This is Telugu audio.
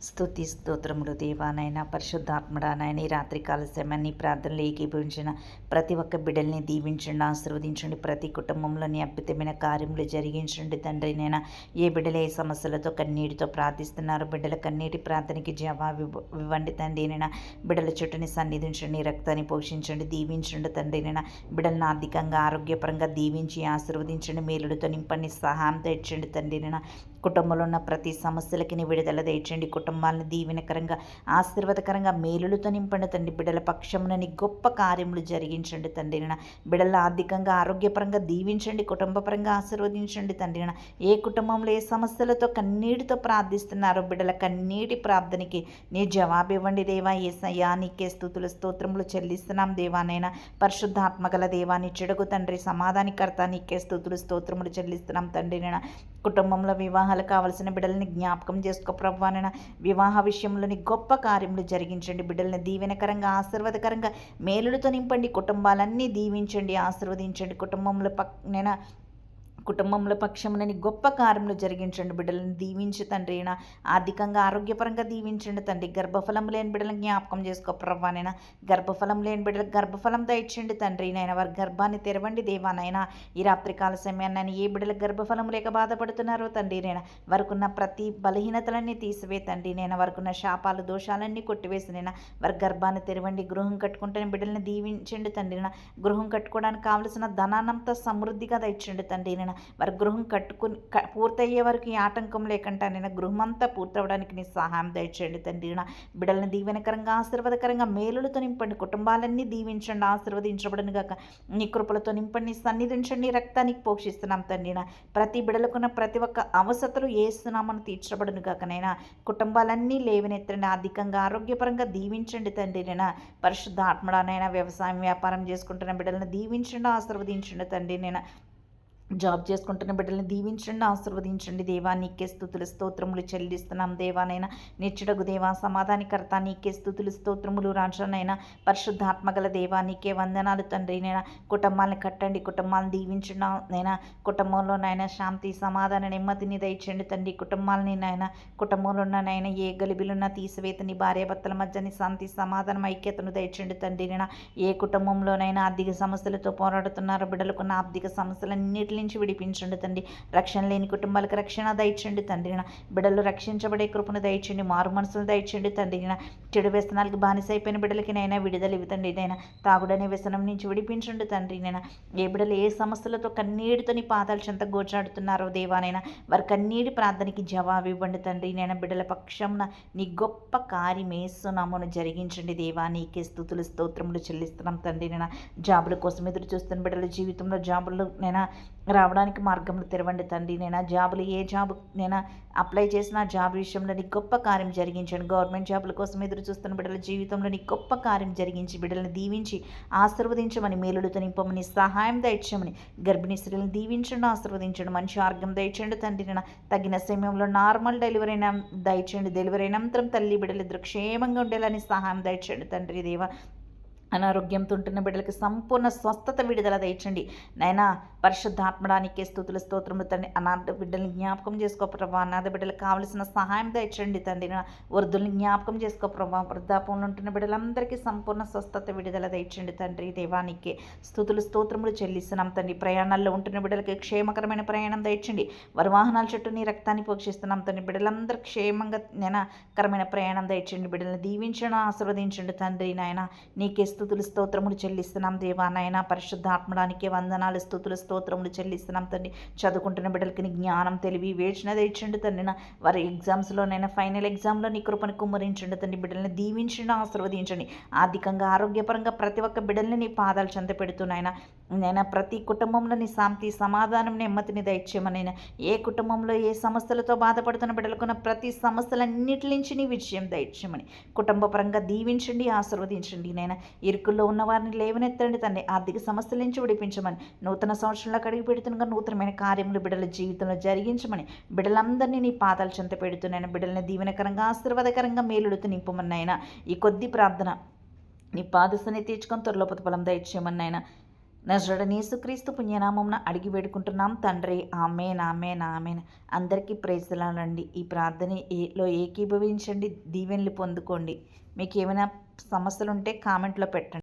స్తుతి స్తోత్రములు దేవానైనా పరిశుద్ధాత్మడా నాయన ఈ రాత్రికాల సమయాన్ని ప్రార్థనలు ఏకీభవించిన ప్రతి ఒక్క బిడ్డల్ని దీవించండి, ఆశీర్వదించండి. ప్రతి కుటుంబంలోని అద్భుతమైన కార్యములు జరిగించండి తండ్రి. నైనా ఏ బిడ్డలు ఏ సమస్యలతో కన్నీటితో ప్రార్థిస్తున్నారు, బిడ్డల కన్నీటి ప్రార్థనకి జవాబు ఇవ్వండి తండ్రి. నైనా బిడ్డల చుట్టూని సన్నిధించండి, రక్తాన్ని పోషించండి, దీవించండి తండ్రి. నైనా బిడ్డలను ఆర్థికంగా ఆరోగ్యపరంగా దీవించి ఆశీర్వదించండి, మేలులతో నింపండి, సహాయం తెచ్చండి తండ్రి. నైనా కుటుంబంలో ఉన్న ప్రతి సమస్యలకి నీ విడుదల తెచ్చండి, కుటుంబాలను దీవెనకరంగా ఆశీర్వాదకరంగా మేలులతో నింపండి తండ్రి. బిడ్డల పక్షమున నీ గొప్ప కార్యములు జరిగించండి తండ్రి. బిడ్డల ఆర్థికంగా ఆరోగ్యపరంగా దీవించండి, కుటుంబపరంగా ఆశీర్వదించండి తండ్రి. ఏ కుటుంబంలో ఏ సమస్యలతో కన్నీటితో ప్రార్థిస్తున్నారో బిడ్డల కన్నీటి ప్రార్థనకి నీ జవాబు ఇవ్వండి దేవా. యేసయ్యా నీకే స్తుతులు స్తోత్రములు చెల్లిస్తున్నాం దేవానైనా పరిశుద్ధాత్మగల దేవాని చెడుగు తండ్రి, సమాధానికర్త నీకే స్తుతులు స్తోత్రములు చెల్లిస్తున్నాం తండ్రి. కుటుంబంలో వివాహాలు కావలసిన బిడ్డలని జ్ఞాపకం చేసుకో ప్రభువానైనా. వివాహ విషయంలోని గొప్ప కార్యములు జరిగించండి, బిడ్డల్ని దీవెనకరంగా ఆశీర్వాదకరంగా మేలులతో నింపండి, కుటుంబాలన్నీ దీవించండి, ఆశీర్వదించండి. కుటుంబంలో పక్షమునని గొప్ప కార్యములు జరిగించండి, బిడ్డలను దీవించి తండ్రి. ఆర్థికంగా ఆరోగ్యపరంగా దీవించండి తండ్రి. గర్భఫలం లేని బిడ్డలను జ్ఞాపకం చేసుకో ప్రభువానైనా. గర్భఫలం లేని బిడ్డలకు గర్భఫలం దయచండి తండ్రి. నైనా వారి గర్భాన్ని తెరవండి దేవానైనా. ఈ రాత్రికాల సమయాన్ని ఏ బిడ్డలకు గర్భఫలం లేక బాధపడుతున్నారో తండ్రి నైనా వారికున్న ప్రతి బలహీనతలన్నీ తీసివే తండ్రి. నైనా వారికున్న శాపాలు దోషాలన్నీ కొట్టివేసి నైనా వారి గర్భాన్ని తెరవండి. గృహం కట్టుకుంటున్న బిడ్డలను దీవించండి తండ్రి. గృహం కట్టుకోవడానికి కావలసిన ధనానంతా సమృద్ధిగా దయచండి తండ్రి. వారి గృహం పూర్తయ్యే వరకు ఈ ఆటంకం లేకుండా నేను గృహం అంతా పూర్తవడానికి నీ సహాయం దయచేయండి తండ్రి. బిడ్డలను దీవెనకరంగా ఆశీర్వాదకరంగా మేలులతో నింపండి, కుటుంబాలన్నీ దీవించండి, ఆశీర్వదించబడను గాక. నీ కృపలతో నింపండి, సన్నిధించండి, రక్తానికి పోషిస్తున్నాం తండ్రి. ప్రతి బిడ్డలకున్న ప్రతి ఒక్క అవసరతలు ఏస్తున్నామని తీర్చబడును గాక. నైనా కుటుంబాలన్నీ లేవనెత్తండి, ఆర్థికంగా ఆరోగ్యపరంగా దీవించండి తండ్రి. పరిశుద్ధ ఆత్మడానైనా వ్యవసాయం వ్యాపారం చేసుకుంటున్న బిడ్డలను దీవించండి, ఆశీర్వదించండి తండ్రి. జాబ్ చేసుకుంటున్న బిడ్డలను దీవించండి, ఆశీర్వదించండి దేవా. నీకే స్తుతులు స్తోత్రములు చెల్లిస్తున్నాం దేవానైనా. నిచ్చుడగు దేవా, సమాధానికర్త నీకే స్తుతులు స్తోత్రములు రాజనైనా. పరిశుద్ధాత్మగల దేవా నీకే వందనాలు తండ్రి. నైనా కుటుంబాలను కట్టండి, కుటుంబాలను దీవించండి నైనా. కుటుంబంలో నాయన శాంతి సమాధాన నెమ్మదిని దయచండి తండ్రి. కుటుంబాలని నాయన కుటుంబంలో ఉన్న నాయన ఏ గలిబిలున్నా తీసివేతని, భార్యాభర్తల మధ్యని శాంతి సమాధానం ఐక్యతను దయచండి తండ్రి. ఏ కుటుంబంలోనైనా ఆర్థిక సమస్యలతో పోరాడుతున్నారో బిడ్డలకున్న ఆర్థిక సమస్యలన్నిటి నుంచి విడిపించండి తండ్రి. రక్షణ లేని కుటుంబాలకు రక్షణ దయచండి తండ్రి. బిడ్డలు రక్షించబడే కృపను దయచండి, మారు మనసులు దయచండి తండ్రి. చెడు వ్యసనాలకు బానిసైపోయిన బిడ్డలకి నైనా విడుదల ఇవ్వండి నైనా. తాగుడనే వ్యసనం నుంచి విడిపించండి తండ్రి. ఏ బిడ్డలు ఏ సమస్యలతో కన్నీటితో నీ పాదాలు చెంత గోచాడుతున్నారో దేవానైనా వారి కన్నీటి ప్రార్థనకి జవాబు ఇవ్వండి తండ్రి. బిడ్డల పక్షంన నీ గొప్ప కార్యమేస్తున్నామని జరిగించండి దేవా. నీకే స్తుతులు స్తోత్రములు చెల్లిస్తున్నాం తండ్రి. జాబుల కోసం ఎదురు చూస్తున్న బిడ్డల జీవితంలో జాబులు రావడానికి మార్గంలో తెరవండి తండ్రి. జాబులు ఏ జాబు అప్లై చేసిన జాబ్ విషయంలో నీ గొప్ప కార్యం జరిగించండి. గవర్నమెంట్ జాబుల కోసం ఎదురు చూస్తున్న బిడ్డల జీవితంలో నీ గొప్ప కార్యం జరిగించి బిడ్డలను దీవించి ఆశీర్వదించమని, మేలులతో నింపమని, సహాయం దయచేయమని. గర్భిణీ స్త్రీలను దీవించండి, ఆశీర్వదించండి, మంచి ఆరోగ్యం దయచేయండి తండ్రి. తగిన సమయంలో నార్మల్ డెలివరీ దయచేయండి. డెలివరీ అనంతరం తల్లి బిడ్డలు ఇద్దరు క్షేమంగా ఉండేలాని సహాయం దయచేయండి తండ్రి దేవా. అనారోగ్యంతో ఉంటున్న బిడ్డలకి సంపూర్ణ స్వస్థత విడుదల దయచండి నైనా. పరిశుద్ధాత్మడానికి స్తుతుల స్తోత్రములు తండ్రి. అనాథ బిడ్డల్ని జ్ఞాపకం చేసుకో ప్రభా. అనాథ బిడ్డలకు కావలసిన సహాయం దయచండి తండ్రి. వృద్ధుల్ని జ్ఞాపకం చేసుకో ప్రభా. వృద్ధాపంలో ఉంటున్న బిడ్డలందరికీ సంపూర్ణ స్వస్థత విడుదల దయచండి తండ్రి. దేవానికి స్తుతులు స్తోత్రములు చెల్లిస్తున్నాం తండ్రి. ప్రయాణాల్లో ఉంటున్న బిడ్డలకి క్షేమకరమైన ప్రయాణం దయచండి. వారి వాహనాల చుట్టూ నీ రక్తాన్ని పోషిస్తున్నాం తండ్రి. బిడ్డలందరూ క్షేమంగా కరమైన ప్రయాణం దయచండి. బిడ్డలను దీవించడం ఆశీర్వదించండి తండ్రి. నాయన నీకే స్తుతులు స్తోత్రములు చెల్లిస్తున్నాం దేవా. నాయన పరిశుద్ధాత్మడానికే వందనాలు, స్తుతులు స్తోత్రములు చెల్లిస్తున్నాం తండ్రి. చదువుకుంటున్న బిడ్డలకి నీ జ్ఞానం తెలివి వేచినది ఇచ్చండి తండ్రి. వారి ఎగ్జామ్స్లోనైనా ఫైనల్ ఎగ్జామ్లో నీ కృపను కుమ్మరించండి తండ్రి. బిడ్డల్ని దీవించండి, ఆశీర్వదించండి. ఆర్థికంగా ఆరోగ్యపరంగా ప్రతి ఒక్క బిడ్డల్ని నీ పాదాలు చెంత పెడుతున్నాయినా. నైనా ప్రతి కుటుంబంలో నీ శాంతి సమాధానం నెమ్మదిని దయచేయమనైనా. ఏ కుటుంబంలో ఏ సమస్యలతో బాధపడుతున్న బిడ్డలకున్న ప్రతి సమస్యలన్నిటి నుంచి నీ విజయం దయచేయమని, కుటుంబపరంగా దీవించండి, ఆశీర్వదించండి. నైనా ఇరుకుల్లో ఉన్న వారిని లేవనెత్తండి తండ్రి. ఆర్థిక సమస్యల నుంచి విడిపించమని, నూతన సంవత్సరంలో కడిగి పెడుతున్న నూతనమైన కార్యములు బిడ్డల జీవితంలో జరిగించమని, బిడ్డలందరినీ నీ పాదాలు చెంత పెడుతున్నాను. బిడ్డలని దీవెనకరంగా ఆశీర్వాదకరంగా మేలుడుతూ నింపమన్నాయన. ఈ కొద్ది ప్రార్థన నీ పాదస్థని తీర్చుకొని త్వరలో ఫలం దయచేయమన్నాయన. నజరుడైన యేసుక్రీస్తు పుణ్యనామమున అడిగి వేడుకుంటున్నాం తండ్రి. ఆమేన్, ఆమేన్, ఆమేన్. అందరికీ ప్రైజ్ ది లార్డ్ అండి. ఈ ప్రార్థనలో ఏకీభవించండి, దీవెనలు పొందుకోండి. మీకు ఏమైనా సమస్యలుంటే కామెంట్లో పెట్టండి.